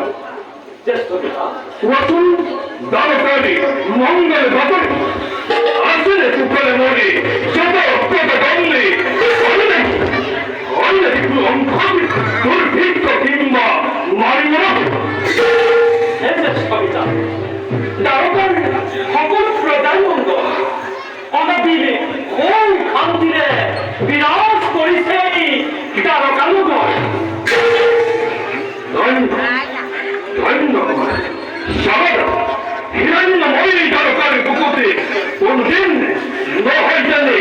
আমার জ্যেষ্ঠ পিতা ওয়াতুল দানকারী মঙ্গল বাপরে আসলে কুকলে মরে যত অত্যত দণ্ডে অনেক লঙ্ঘন দুর্ভিক্ষ কিংবা মারিব না। হে জ্যেষ্ঠ পিতা দ্বারকার সকল প্রজার মঙ্গল অনাবিলে কোন শান্তিরে বিরাজ করিছে দ্বারকানগর। ধন্যবাদ সাগর হিরণ্যময়ী দ্বারকার বুকুতে কোনদিন নহয় জানে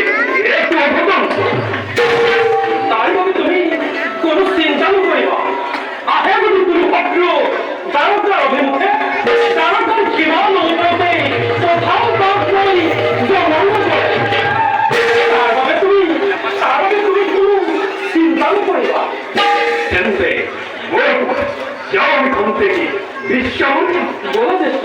একটু অঘটন। তার মানে তুমি কোন চিন্তাও করিবা আহে যদি তুমি ভদ্র দ্বারকার অভিমুখে দ্বারকার জীবন উন্নতে কোথাও পাপ নাই জন্ম করে তার মানে তুমি কোনো চিন্তাও করিবা। জানতে যাও আমি ঘুম থেকে বিশ্রাম বলে জ্যেষ্ঠ